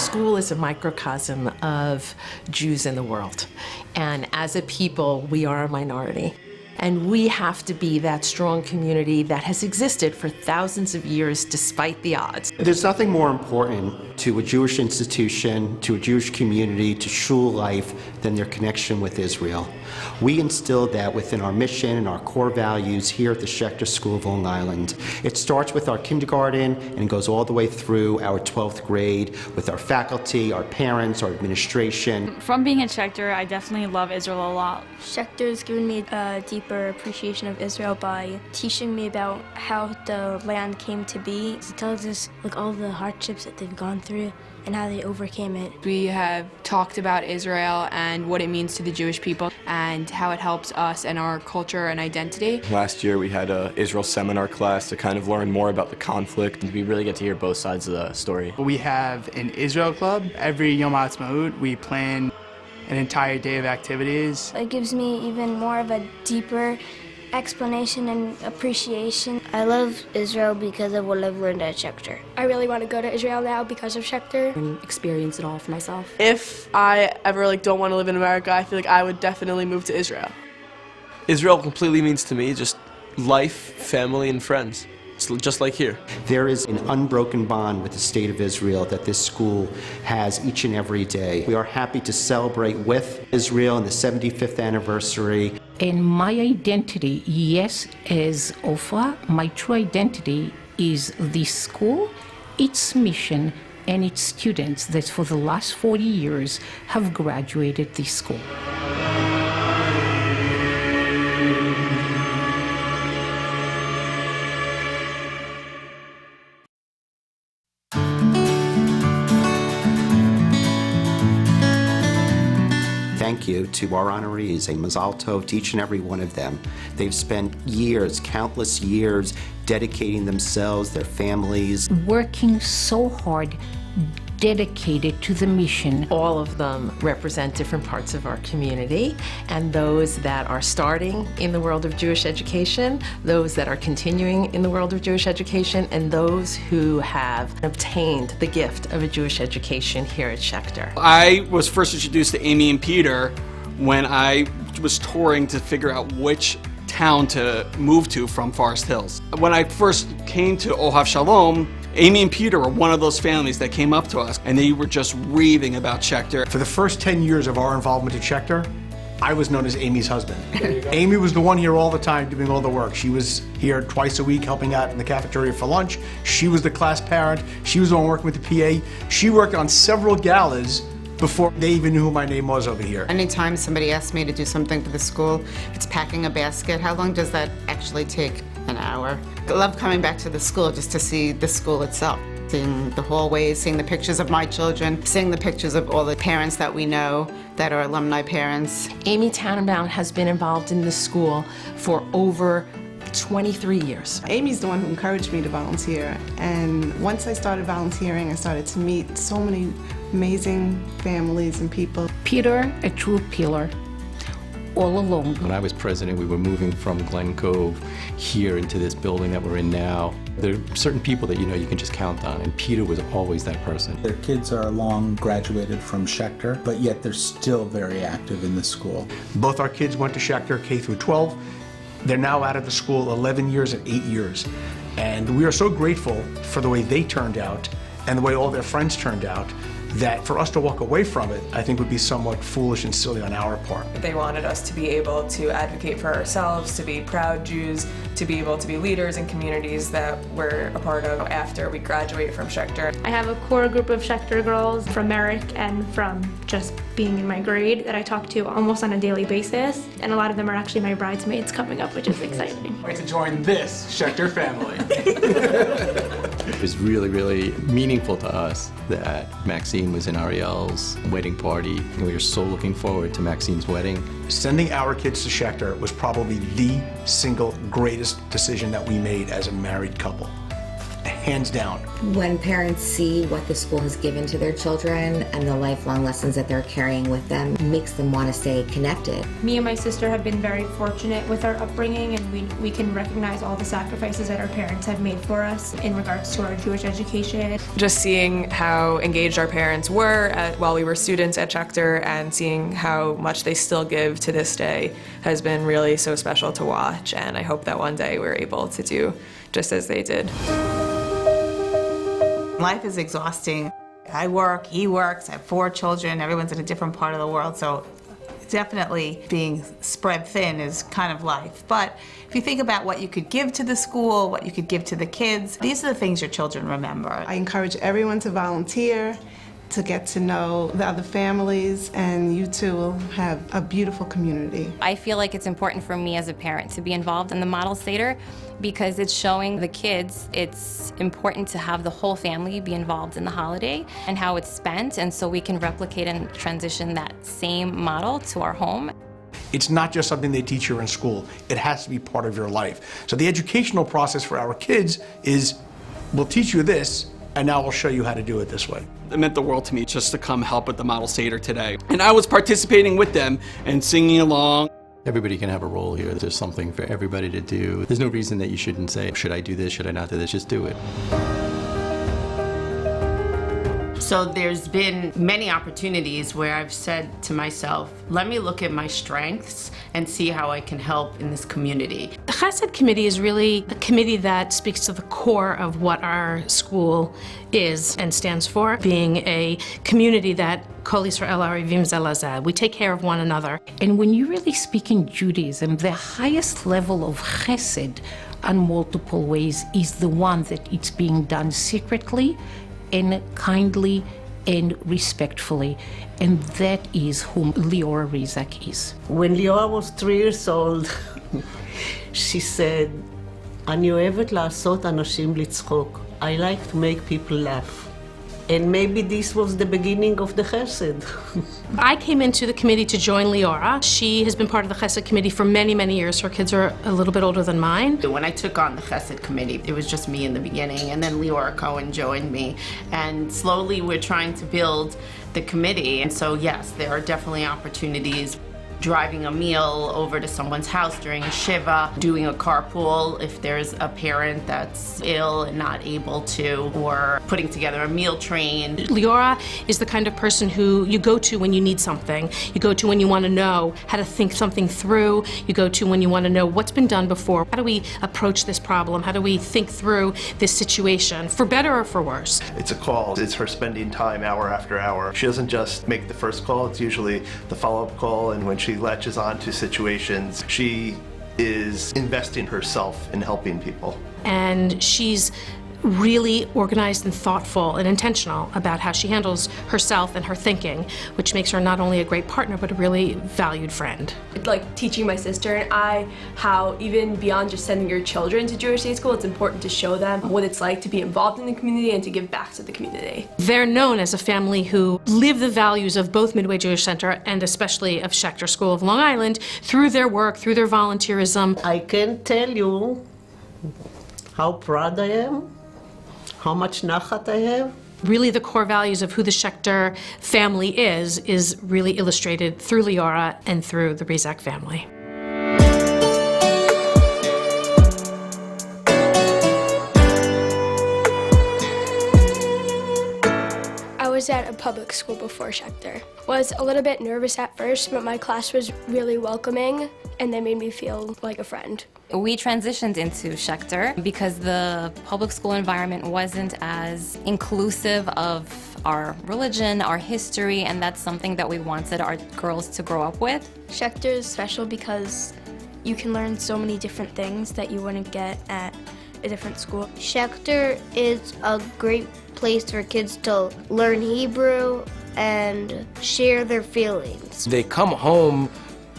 School is a microcosm of Jews in the world. And as a people, we are a minority. And we have to be that strong community that has existed for thousands of years despite the odds. There's nothing more important to a Jewish institution, to a Jewish community, to shul life than their connection with Israel. We instilled that within our mission and our core values here at the Schechter School of Long Island. It starts with our kindergarten and goes all the way through our 12th grade with our faculty, our parents, our administration. From being at Schechter, I definitely love Israel a lot. Schechter's given me a deeper appreciation of Israel by teaching me about how the land came to be. It tells us like all the hardships that they've gone through and how they overcame it. We have talked about Israel and what it means to the Jewish people and how it helps us and our culture and identity. Last year we had an Israel seminar class to kind of learn more about the conflict. We really get to hear both sides of the story. We have an Israel club. Every Yom HaAtzmaut we plan an entire day of activities. It gives me even more of a deeper explanation and appreciation. I love Israel because of what I've learned at Schechter. I really want to go to Israel now because of Schechter. And experience it all for myself. If I ever don't want to live in America, I feel like I would definitely move to Israel. Israel completely means to me just life, family, and friends. It's just like here. There is an unbroken bond with the state of Israel that this school has each and every day. We are happy to celebrate with Israel in the 75th anniversary. And my identity, yes, as Ofra, my true identity is this school, its mission, and its students that for the last 40 years have graduated this school. Thank you to our honorees, a mazal tov to each and every one of them. They've spent years, countless years, dedicating themselves, their families. Working so hard, dedicated to the mission. All of them represent different parts of our community, and those that are starting in the world of Jewish education, those that are continuing in the world of Jewish education, and those who have obtained the gift of a Jewish education here at Schechter. I was first introduced to Amy and Peter when I was touring to figure out which town to move to from Forest Hills. When I first came to Ohav Shalom, Amy and Peter were one of those families that came up to us, and they were just raving about Schechter. For the first 10 years of our involvement at Schechter, I was known as Amy's husband. Amy was the one here all the time doing all the work. She was here twice a week helping out in the cafeteria for lunch. She was the class parent. She was the one working with the PA. She worked on several galas before they even knew who my name was over here. Anytime somebody asks me to do something for the school, if it's packing a basket, how long does that actually take? An hour. I love coming back to the school just to see the school itself. Seeing the hallways, seeing the pictures of my children, seeing the pictures of all the parents that we know that are alumni parents. Amy Tannenbaum has been involved in the school for over 23 years. Amy's the one who encouraged me to volunteer, and once I started volunteering, I started to meet so many amazing families and people. Peter, a true pillar. All along. When I was president, we were moving from Glen Cove here into this building that we're in now. There are certain people that you can just count on, and Peter was always that person. Their kids are long graduated from Schechter, but yet they're still very active in the school. Both our kids went to Schechter K through 12. They're now out of the school 11 years and 8 years. And we are so grateful for the way they turned out and the way all their friends turned out, that for us to walk away from it, I think would be somewhat foolish and silly on our part. They wanted us to be able to advocate for ourselves, to be proud Jews, to be able to be leaders in communities that we're a part of after we graduate from Schechter. I have a core group of Schechter girls from Merrick and from just being in my grade that I talk to almost on a daily basis, and a lot of them are actually my bridesmaids coming up, which is exciting. Wait to join this Schechter family. It was really, really meaningful to us that Maxine was in Ariel's wedding party, and we were so looking forward to Maxine's wedding. Sending our kids to Schechter was probably the single greatest decision that we made as a married couple. hands down. When parents see what the school has given to their children and the lifelong lessons that they're carrying with them, makes them want to stay connected. Me and my sister have been very fortunate with our upbringing, and we can recognize all the sacrifices that our parents have made for us in regards to our Jewish education. Just seeing how engaged our parents were while we were students at Schechter and seeing how much they still give to this day has been really so special to watch, and I hope that one day we're able to do just as they did. Life is exhausting. I work, he works, I have 4 children, everyone's in a different part of the world, so definitely being spread thin is kind of life. But if you think about what you could give to the school, what you could give to the kids, these are the things your children remember. I encourage everyone to volunteer, to get to know the other families, and you two will have a beautiful community. I feel like it's important for me as a parent to be involved in the Model Seder because it's showing the kids it's important to have the whole family be involved in the holiday and how it's spent, and so we can replicate and transition that same model to our home. It's not just something they teach you in school. It has to be part of your life. So the educational process for our kids is, we'll teach you this, and now we'll show you how to do it this way. It meant the world to me just to come help at the Model Seder today. And I was participating with them and singing along. Everybody can have a role here. There's something for everybody to do. There's no reason that you shouldn't say, should I do this, should I not do this? Just do it. So there's been many opportunities where I've said to myself, let me look at my strengths and see how I can help in this community. The Chesed Committee is really a committee that speaks to the core of what our school is and stands for, being a community that Kol Yisrael Arivim Zeh Lazeh. We take care of one another. And when you really speak in Judaism, the highest level of chesed on multiple ways is the one that it's being done secretly and kindly and respectfully. And that is whom Liora Rizak is. When Liora was 3 years old, she said, אני אוהבת לעשות אנשים לצחוק. I like to make people laugh. And maybe this was the beginning of the Chesed. I came into the committee to join Liora. She has been part of the Chesed Committee for many, many years. Her kids are a little bit older than mine. When I took on the Chesed Committee, it was just me in the beginning, and then Liora Cohen joined me. And slowly we're trying to build the committee. And so yes, there are definitely opportunities. Driving a meal over to someone's house during a shiva, doing a carpool if there's a parent that's ill and not able to, or putting together a meal train. Liora is the kind of person who you go to when you need something. You go to when you want to know how to think something through. You go to when you want to know what's been done before. How do we approach this problem? How do we think through this situation, for better or for worse? It's a call. It's her spending time hour after hour. She doesn't just make the first call, it's usually the follow-up call, and when she latches on to situations, she is investing herself in helping people. And she's really organized and thoughtful and intentional about how she handles herself and her thinking, which makes her not only a great partner, but a really valued friend. Like teaching my sister and I how even beyond just sending your children to Jewish day school, it's important to show them what it's like to be involved in the community and to give back to the community. They're known as a family who live the values of both Midway Jewish Center and especially of Schechter School of Long Island through their work, through their volunteerism. I can tell you how proud I am, how much nachat I have. Really the core values of who the Schechter family is really illustrated through Liora and through the Rizak family. I was at a public school before Schechter. Was a little bit nervous at first, but my class was really welcoming and they made me feel like a friend. We transitioned into Schechter because the public school environment wasn't as inclusive of our religion, our history, and that's something that we wanted our girls to grow up with. Schechter is special because you can learn so many different things that you wouldn't get at a different school. Schechter is a great place for kids to learn Hebrew and share their feelings. They come home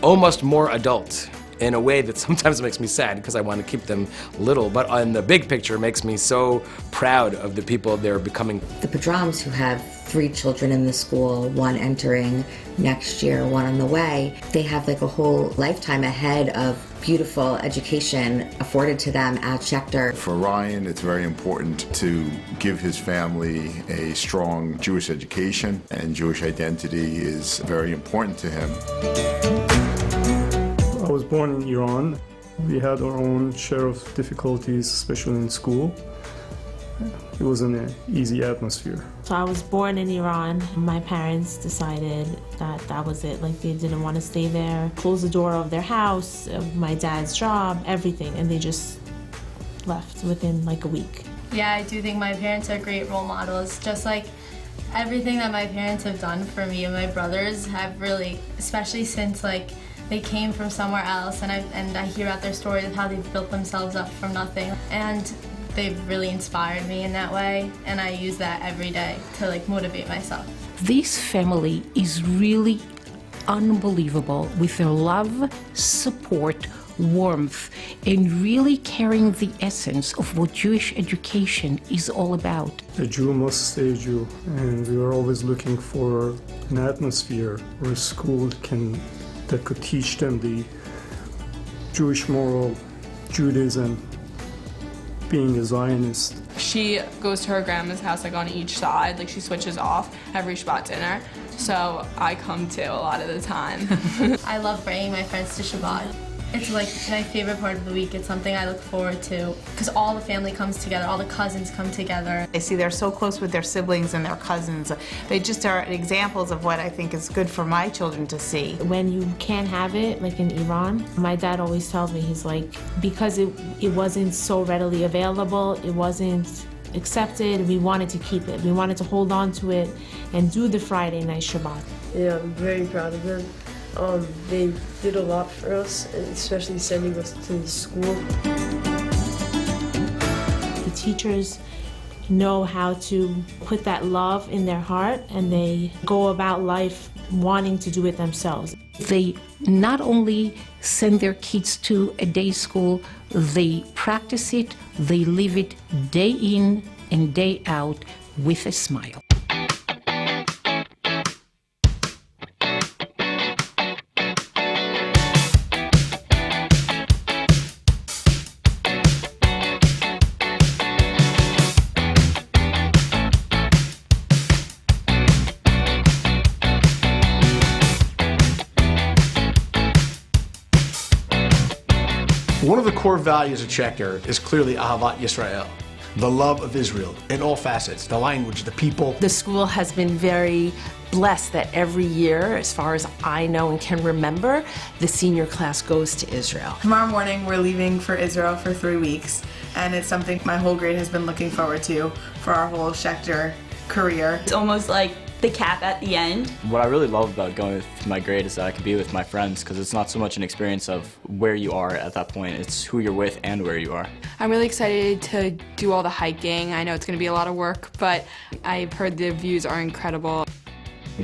almost more adult. in a way that sometimes makes me sad because I want to keep them little, but on the big picture makes me so proud of the people they're becoming. The Padrams, who have 3 children in the school, 1 entering next year, 1 on the way, they have like a whole lifetime ahead of beautiful education afforded to them at Schechter. For Ryan, it's very important to give his family a strong Jewish education, and Jewish identity is very important to him. I was born in Iran. We had our own share of difficulties, especially in school. It wasn't an easy atmosphere. So I was born in Iran. My parents decided that that was it. Like, they didn't want to stay there. Closed the door of their house, of my dad's job, everything, and they just left within like a week. Yeah, I do think my parents are great role models. Just like everything that my parents have done for me and my brothers have really, especially since like they came from somewhere else, and I hear about their stories of how they've built themselves up from nothing. And they've really inspired me in that way, and I use that every day to like motivate myself. This family is really unbelievable with their love, support, warmth, and really carrying the essence of what Jewish education is all about. A Jew must stay a Jew, and we are always looking for an atmosphere or a school that could teach them the Jewish moral, Judaism, being a Zionist. She goes to her grandma's house like on each side, like she switches off every Shabbat dinner. So I come too a lot of the time. I love bringing my friends to Shabbat. It's like my favorite part of the week. It's something I look forward to because all the family comes together, all the cousins come together. I see they're so close with their siblings and their cousins. They just are examples of what I think is good for my children to see. When you can't have it, like in Iran, my dad always tells me, he's like, because it wasn't so readily available, it wasn't accepted, we wanted to keep it. We wanted to hold on to it and do the Friday night Shabbat. Yeah, I'm very proud of them. They did a lot for us, and especially sending us to the school. The teachers know how to put that love in their heart, and they go about life wanting to do it themselves. They not only send their kids to a day school, they practice it, they live it day in and day out with a smile. One of the core values of Schechter is clearly Ahavat Yisrael, the love of Israel in all facets, the language, the people. The school has been very blessed that every year, as far as I know and can remember, the senior class goes to Israel. Tomorrow morning we're leaving for Israel for 3 weeks, and it's something my whole grade has been looking forward to for our whole Schechter career. It's almost like the cap at the end. What I really love about going with my grade is that I can be with my friends, because it's not so much an experience of where you are at that point, it's who you're with and where you are. I'm really excited to do all the hiking. I know it's going to be a lot of work, but I've heard the views are incredible.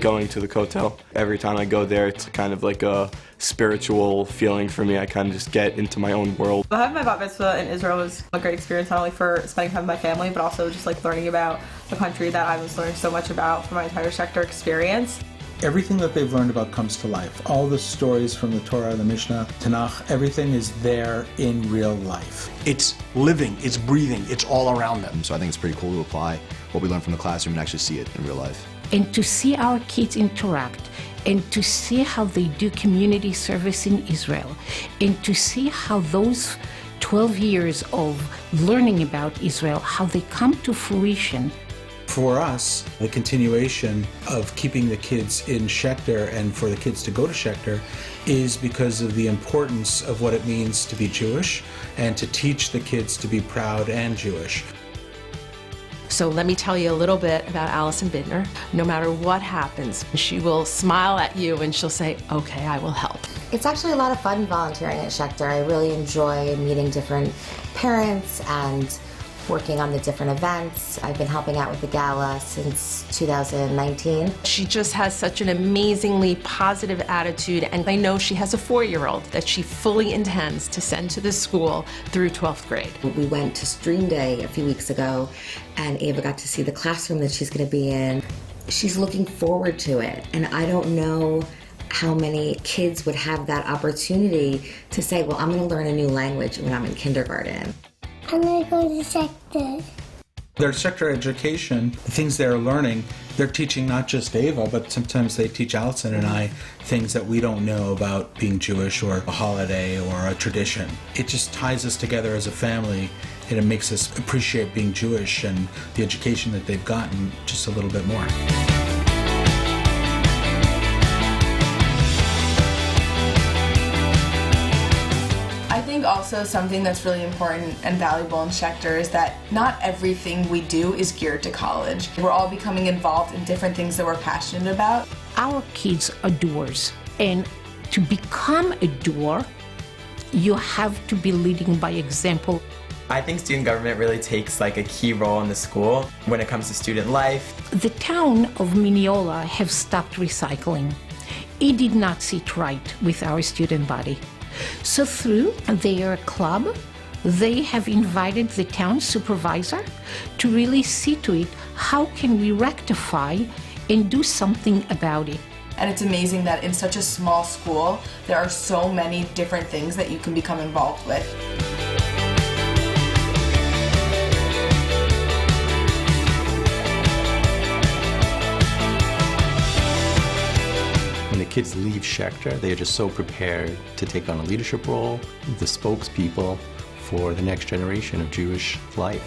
Going to the Kotel, every time I go there, it's kind of like a spiritual feeling for me. I kind of just get into my own world. Having my bat mitzvah in Israel was a great experience, not only for spending time with my family, but also just like learning about the country that I was learning so much about for my entire Schechter experience. Everything that they've learned about comes to life. All the stories from the Torah, the Mishnah, Tanakh, everything is there in real life. It's living, it's breathing, it's all around them. So I think it's pretty cool to apply what we learn from the classroom and actually see it in real life. And to see our kids interact, and to see how they do community service in Israel, and to see how those 12 years of learning about Israel, how they come to fruition. For us, the continuation of keeping the kids in Schechter and for the kids to go to Schechter is because of the importance of what it means to be Jewish and to teach the kids to be proud and Jewish. So let me tell you a little bit about Allison Bidner. No matter what happens, she will smile at you and she'll say, okay, I will help. It's actually a lot of fun volunteering at Schechter. I really enjoy meeting different parents and working on the different events. I've been helping out with the Gala since 2019. She just has such an amazingly positive attitude, and I know she has a 4-year-old that she fully intends to send to this school through 12th grade. We went to Stream Day a few weeks ago, and Ava got to see the classroom that she's going to be in. She's looking forward to it, and I don't know how many kids would have that opportunity to say, well, I'm going to learn a new language when I'm in kindergarten. I'm going to go to Schechter. Their Schechter education, the things they're learning, they're teaching not just Ava, but sometimes they teach Allison and I things that we don't know about being Jewish or a holiday or a tradition. It just ties us together as a family, and it makes us appreciate being Jewish and the education that they've gotten just a little bit more. I think also something that's really important and valuable in Schechter is that not everything we do is geared to college. We're all becoming involved in different things that we're passionate about. Our kids are doers, and to become a doer, you have to be leading by example. I think student government really takes like a key role in the school when it comes to student life. The town of Mineola have stopped recycling. It did not sit right with our student body. So through their club, they have invited the town supervisor to really see to it how can we rectify and do something about it. And it's amazing that in such a small school, there are so many different things that you can become involved with. When the kids leave Schechter, they are just so prepared to take on a leadership role, the spokespeople for the next generation of Jewish life.